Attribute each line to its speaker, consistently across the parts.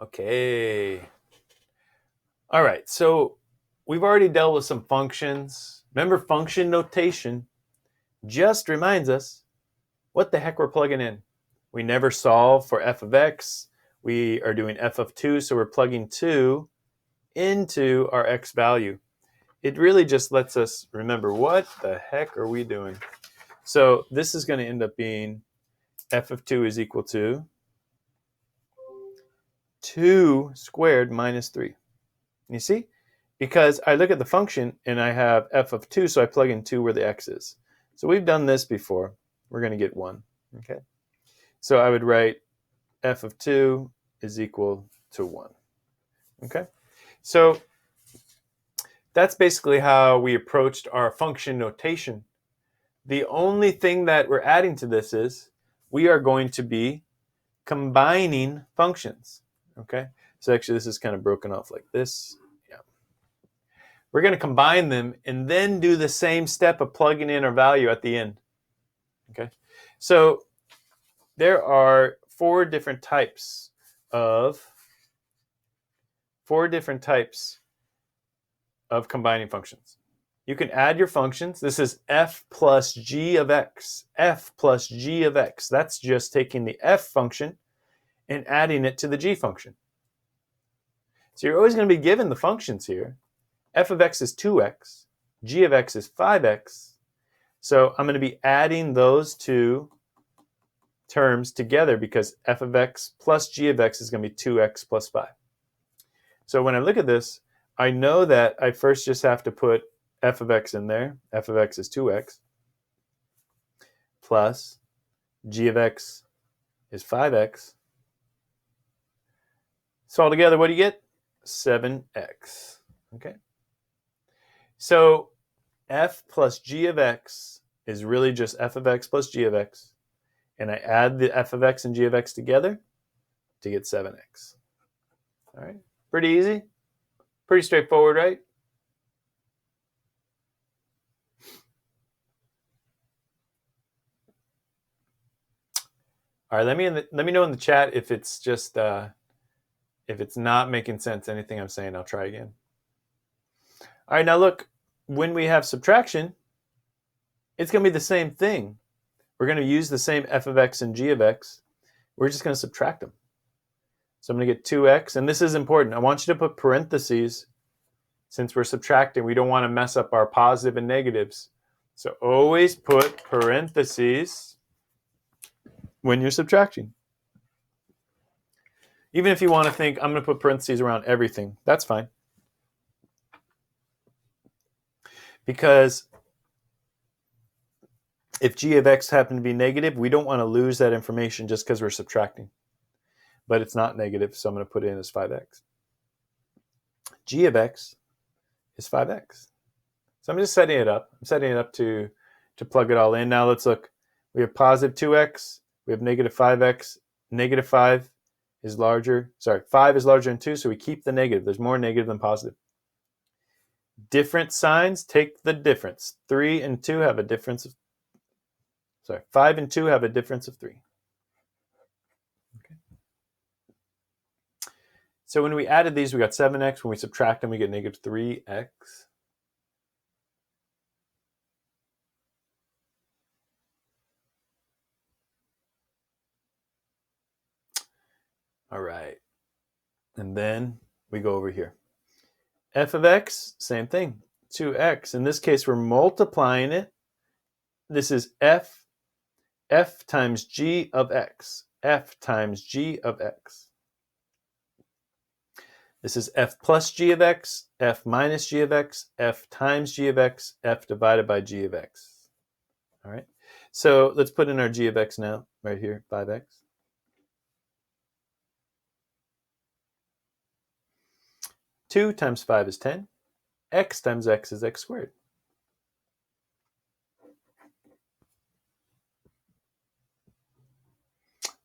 Speaker 1: Okay. All right, so we've already dealt with some functions. Remember, function notation just reminds us what the heck we're plugging in. We never solve for f of x. We are doing f of 2, so we're plugging 2 into our x value. It really just lets us remember what the heck are we doing. So this is going to end up being f of 2 is equal to 2 squared minus 3. You see? Because I look at the function and I have f of 2, so I plug in 2 where the x is. So we've done this before. We're going to get 1. Okay. So I would write f of 2 is equal to 1. Okay. So that's basically how we approached our function notation. The only thing that we're adding to this is we are going to be combining functions. Okay. So actually this is kind of broken off like this. We're going to combine them and then do the same step of plugging in our value at the end. Okay, so there are four different types of combining functions. You can add your functions. This is f plus g of x. F plus g of x. That's just taking the f function and adding it to the g function. So you're always going to be given the functions here. F of x is 2x, g of x is 5x. So I'm going to be adding those two terms together because f of x plus g of x is going to be 2x plus 5. So when I look at this, I know that I first just have to put f of x in there. F of x is 2x plus g of x is 5x. So altogether, what do you get? 7x. Okay. So f plus g of x is really just f of x plus g of x. And I add the f of x and g of x together to get 7x. All right. Pretty easy. Pretty straightforward, right? All right. Let me know in the chat if it's just if it's not making sense, anything I'm saying. I'll try again. All right. Now look, when we have subtraction, it's going to be the same thing. We're going to use the same f of x and g of x. We're just going to subtract them. So I'm going to get 2x, and this is important. I want you to put parentheses. Since we're subtracting, we don't want to mess up our positive and negatives. So always put parentheses when you're subtracting. Even if you want to think, I'm going to put parentheses around everything, that's fine. Because if g of x happen to be negative, we don't want to lose that information just because we're subtracting. But it's not negative, so I'm going to put it in as 5x. G of x is 5x. So I'm just setting it up. I'm setting it up to plug it all in. Now let's look. We have positive 2x. We have negative 5x. Negative 5 is larger. 5 is larger than 2, so we keep the negative. There's more negative than positive. Different signs, take the difference. 3 and 2 have a difference of 5 and 2 have a difference of 3. Okay. So when we added these, we got 7x. When we subtract them, we get negative 3x. All right. And then we go over here. F of x, same thing, 2x. In this case, we're multiplying it. This is f times g of x. F times g of x. This is f plus g of x, f minus g of x, f times g of x, f divided by g of x. All right. So let's put in our g of x now, right here, 5x. Two times 5 is 10. X times x is x squared.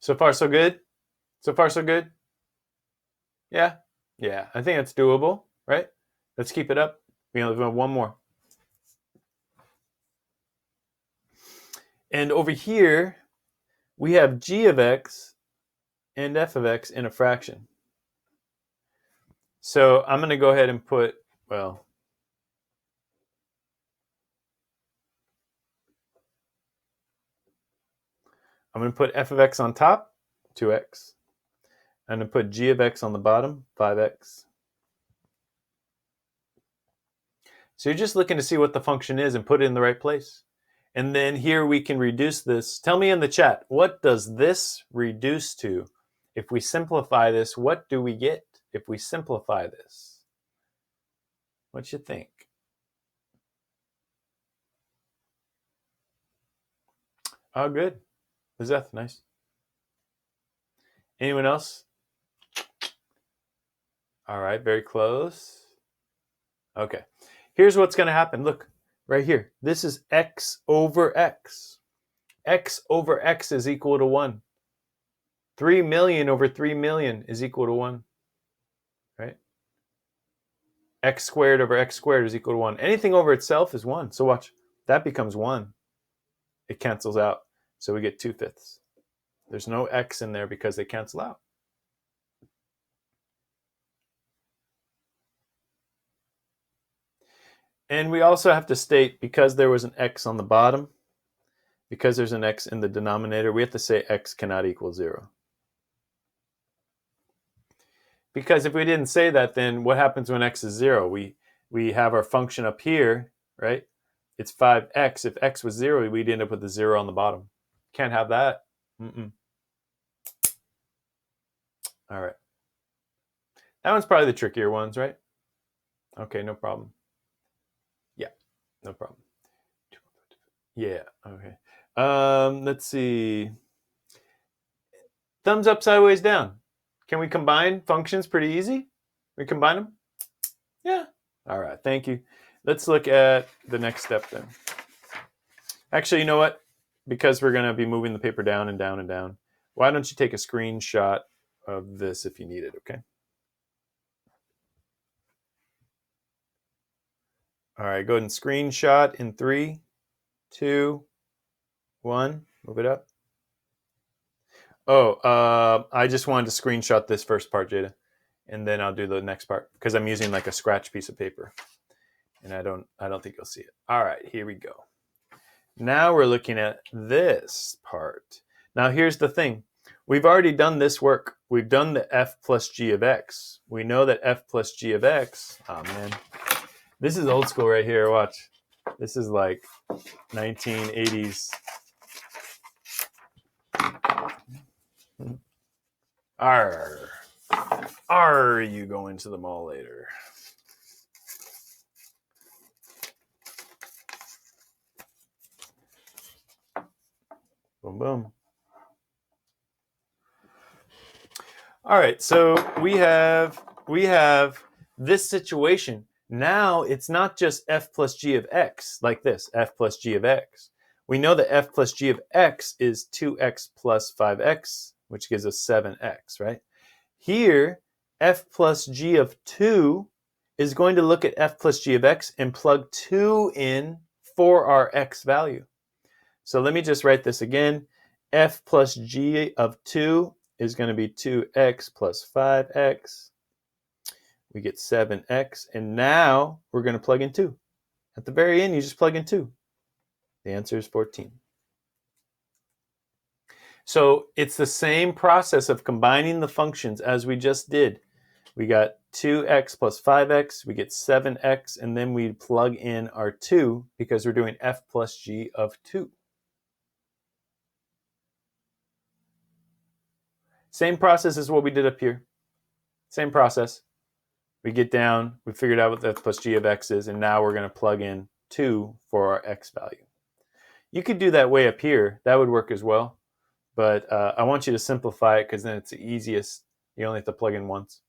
Speaker 1: So far, so good? So far, so good? Yeah? Yeah, I think that's doable, right? Let's keep it up. We only have one more. And over here, we have g of x and f of x in a fraction. So I'm going to go ahead and put, well, I'm going to put f of x on top, 2x. I'm going to put g of x on the bottom, 5x. So you're just looking to see what the function is and put it in the right place. And then here we can reduce this. Tell me in the chat, what does this reduce to? If we simplify this, what do we get if we simplify this? What you think? Oh, good. Lizeth, nice. Anyone else? All right, very close. Okay. Here's what's going to happen. Look, right here. This is x over x. X over x is equal to 1. 3 million over 3 million is equal to 1. Right? X squared over x squared is equal to 1. Anything over itself is 1. So watch. That becomes 1. It cancels out. So we get 2/5. There's no x in there because they cancel out. And we also have to state, because there was an x on the bottom, because there's an x in the denominator, we have to say x cannot equal 0. Because if we didn't say that, then what happens when x is 0? We have our function up here, right? It's 5x. If x was 0, we'd end up with a 0 on the bottom. Can't have that. All right. That one's probably the trickier ones, right? Okay, no problem. Yeah, no problem. Yeah, okay. Let's see. Thumbs up, sideways, down. Can we combine functions pretty easy? We combine them? Yeah. All right, thank you. Let's look at the next step then. Actually, you know what? Because we're going to be moving the paper down and down and down, why don't you take a screenshot of this if you need it, okay? All right, go ahead and screenshot in 3, 2, 1. Move it up. Oh, I just wanted to screenshot this first part, Jada, and then I'll do the next part because I'm using like a scratch piece of paper, and I don't think you'll see it. All right, here we go. Now we're looking at this part. Now here's the thing. We've already done this work. We've done the f plus g of x. We know that f plus g of x, oh man, this is old school right here, watch. This is like 1980s. Are you going to the mall later? Boom, boom. All right, so we have this situation. Now it's not just f plus g of x like this, f plus g of x. We know that f plus g of x is 2x plus 5x, which gives us 7x, right? Here, f plus g of 2 is going to look at f plus g of x and plug 2 in for our x value. So let me just write this again. F plus g of 2 is going to be 2x plus 5x. We get 7x. And now we're going to plug in 2. At the very end, you just plug in 2. The answer is 14. So it's the same process of combining the functions as we just did. We got 2x plus 5x, we get 7x, and then we plug in our 2 because we're doing f plus g of 2. Same process as what we did up here. Same process. We get down, we figured out what f plus g of x is, and now we're going to plug in 2 for our x value. You could do that way up here. That would work as well. But I want you to simplify it because then it's the easiest. You only have to plug in once,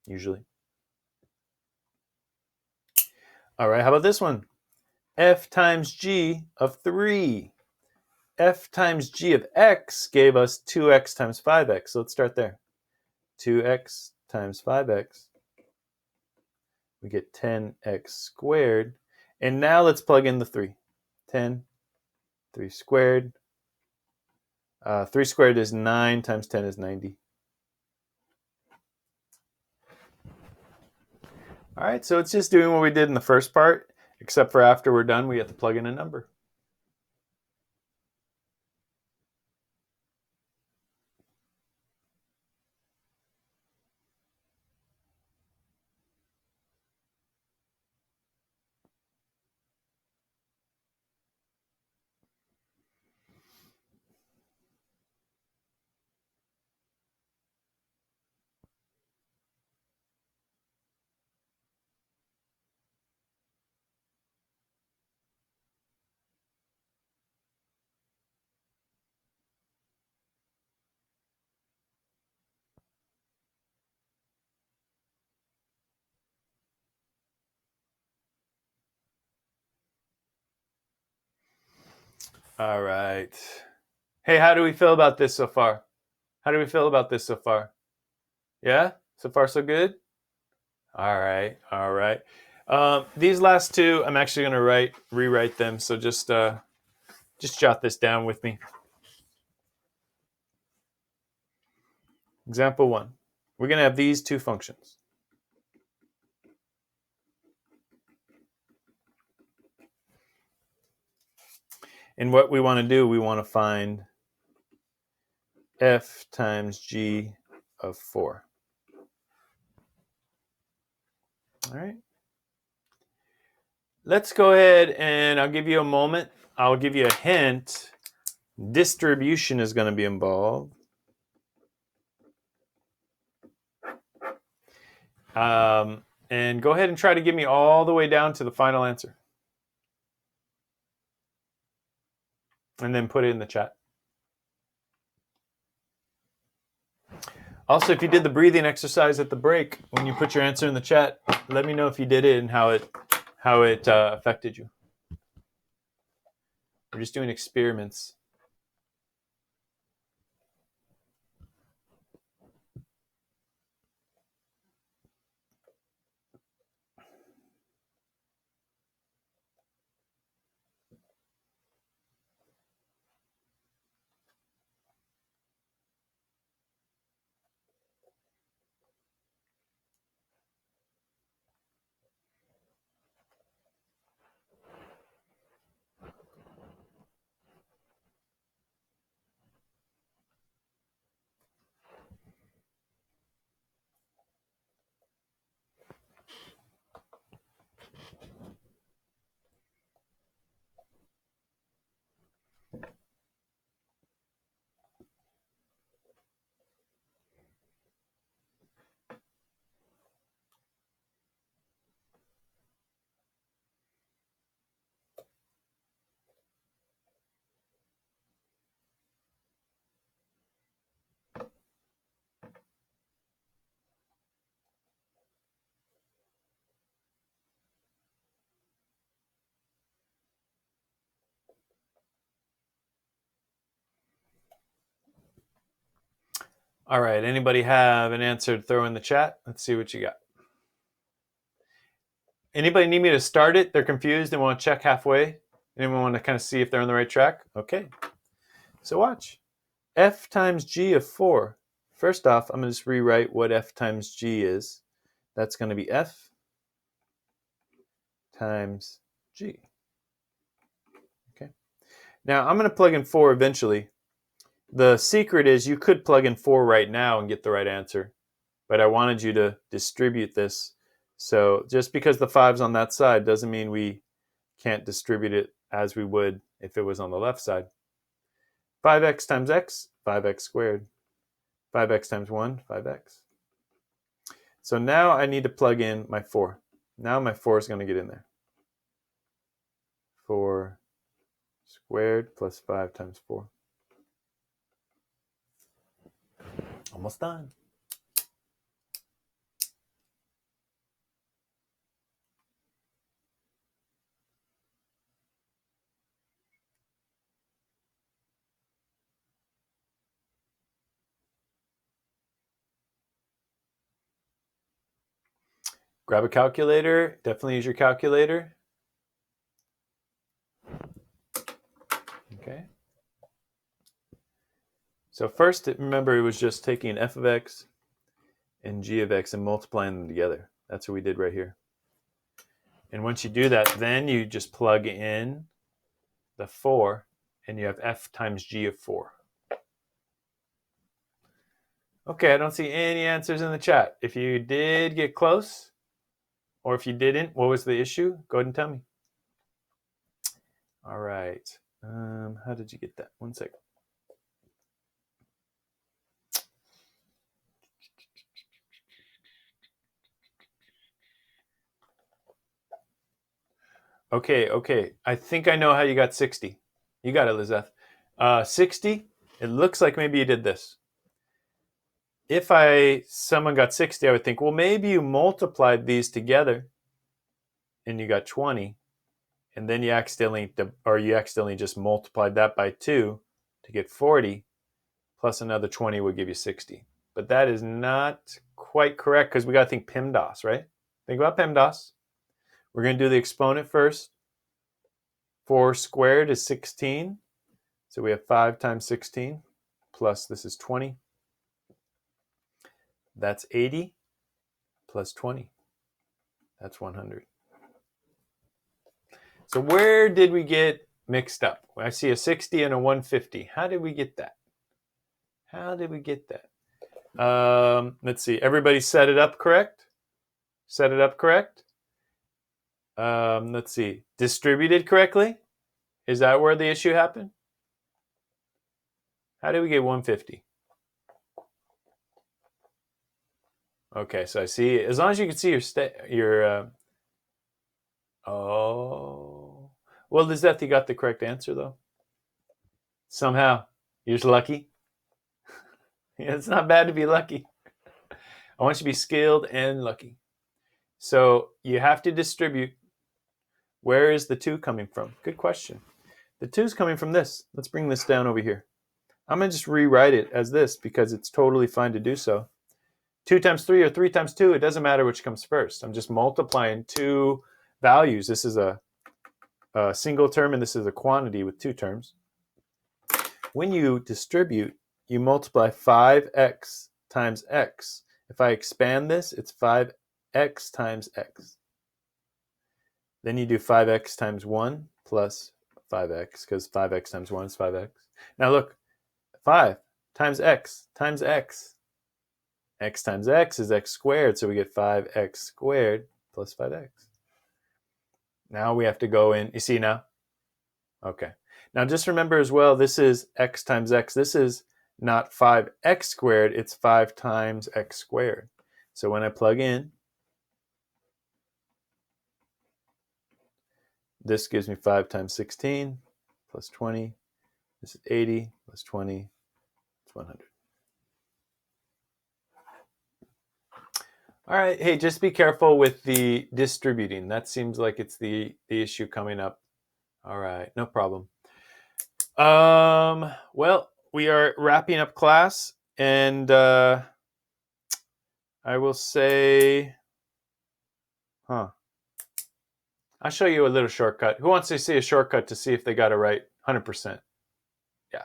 Speaker 1: usually. All right, how about this one? F times g of 3. F times g of x gave us 2x times 5x. So let's start there. 2x times 5x. We get 10x squared. And now let's plug in the 3. 10, 3 squared. 3 squared is 9 times 10 is 90. All right, so it's just doing what we did in the first part, except for after we're done, we have to plug in a number. All right. Hey, how do we feel about this so far? How do we feel about this so far? Yeah? So far, so good? All right. All right. These last two, I'm actually going to rewrite them. So just jot this down with me. Example 1. We're going to have these two functions. And what we want to do, we want to find f times g of 4. All right. Let's go ahead and I'll give you a moment. I'll give you a hint. Distribution is going to be involved. And go ahead and try to get me all the way down to the final answer. And then put it in the chat. Also, if you did the breathing exercise at the break, when you put your answer in the chat, let me know if you did it and how it affected you. We're just doing experiments. All right, anybody have an answer to throw in the chat? Let's see what you got. Anybody need me to start it? They're confused and want to check halfway? Anyone want to kind of see if they're on the right track? Okay, so watch. F times g of 4. First off, I'm going to just rewrite what f times g is. That's going to be f times g. Okay. Now, I'm going to plug in 4 eventually. The secret is you could plug in 4 right now and get the right answer, but I wanted you to distribute this. So just because the 5's on that side doesn't mean we can't distribute it as we would if it was on the left side. 5x times x, 5x squared. 5x times 1, 5x. So now I need to plug in my 4. Now my 4 is going to get in there. 4 squared plus 5 times 4. Almost done. Grab a calculator. Definitely use your calculator. Okay. So first, remember, it was just taking f of x and g of x and multiplying them together. That's what we did right here. And once you do that, then you just plug in the 4, and you have f times g of 4. Okay, I don't see any answers in the chat. If you did get close, or if you didn't, what was the issue? Go ahead and tell me. All right. How did you get that? 1 second. Okay. I think I know how you got 60. You got it, Lizeth. 60, it looks like maybe you did this. If someone got 60, I would think, well, maybe you multiplied these together and you got 20, and then you accidentally just multiplied that by 2 to get 40, plus another 20 would give you 60. But that is not quite correct because we got to think PEMDAS, right? Think about PEMDAS. We're going to do the exponent first. 4 squared is 16. So we have 5 times 16 plus this is 20. That's 80 plus 20. That's 100. So where did we get mixed up? I see a 60 and a 150. How did we get that? Let's see. Everybody set it up correct? Let's see. Distributed correctly? Is that where the issue happened? How did we get 150? Okay, so I see. As long as you can see your oh. Well, Lizeth, you got the correct answer, though. Somehow. You're just lucky. Yeah, it's not bad to be lucky. I want you to be skilled and lucky. So you have to distribute. Where is the 2 coming from? Good question. The 2 is coming from this. Let's bring this down over here. I'm going to just rewrite it as this because it's totally fine to do so. 2 times 3 or 3 times 2, it doesn't matter which comes first. I'm just multiplying 2 values. This is a single term and this is a quantity with 2 terms. When you distribute, you multiply 5x times x. If I expand this, it's 5x times x. Then you do 5x times 1 plus 5x, because 5x times 1 is 5x. Now look, 5 times x times x. X times x is x squared, so we get 5x squared plus 5x. Now we have to go in. You see now? Okay. Now just remember as well, this is x times x. This is not 5x squared, it's 5 times x squared. So when I plug in, this gives me 5 times 16 plus 20. This is 80 plus 20. It's 100. All right. Hey, just be careful with the distributing. That seems like it's the issue coming up. All right. No problem. Well, we are wrapping up class, and I will say, I'll show you a little shortcut. Who wants to see a shortcut to see if they got it right? 100%. Yeah.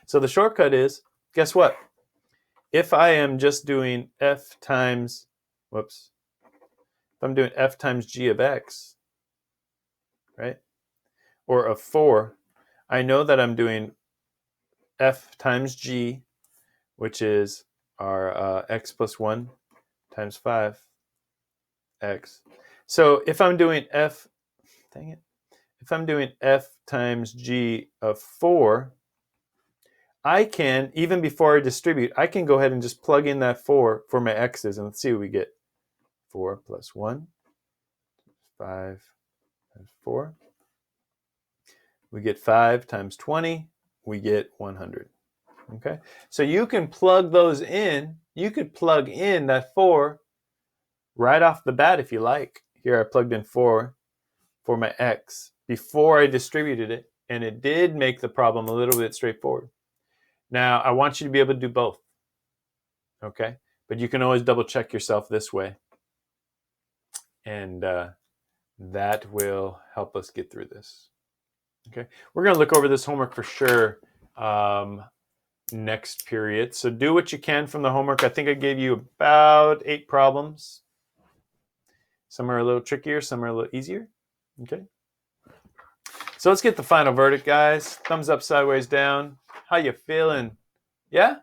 Speaker 1: So the shortcut is, guess what? If I am just doing f times, if I'm doing f times g of x, right? Or of 4, I know that I'm doing f times g, which is our x plus 1 times 5x. So if I'm doing f times g of 4, I can, even before I distribute, I can go ahead and just plug in that 4 for my x's, and let's see what we get. 4 plus 1, 5 times 4. We get 5 times 20, we get 100. Okay, so you can plug those in. You could plug in that 4 right off the bat if you like. Here I plugged in 4 for my x before I distributed it, and it did make the problem a little bit straightforward. Now, I want you to be able to do both, okay? But you can always double check yourself this way, and that will help us get through this. Okay, we're going to look over this homework for sure next period. So do what you can from the homework. I think I gave you about 8 problems. Some are a little trickier, some are a little easier. Okay. So let's get the final verdict, guys. Thumbs up, sideways, down. How you feeling? Yeah?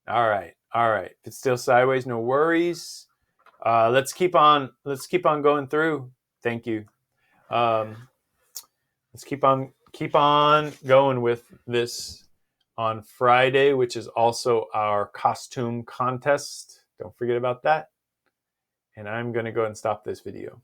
Speaker 1: All right. All right. If it's still sideways, no worries. Let's keep on going through. Thank you. Let's keep on going with this on Friday, which is also our costume contest. Don't forget about that. And I'm going to go and stop this video.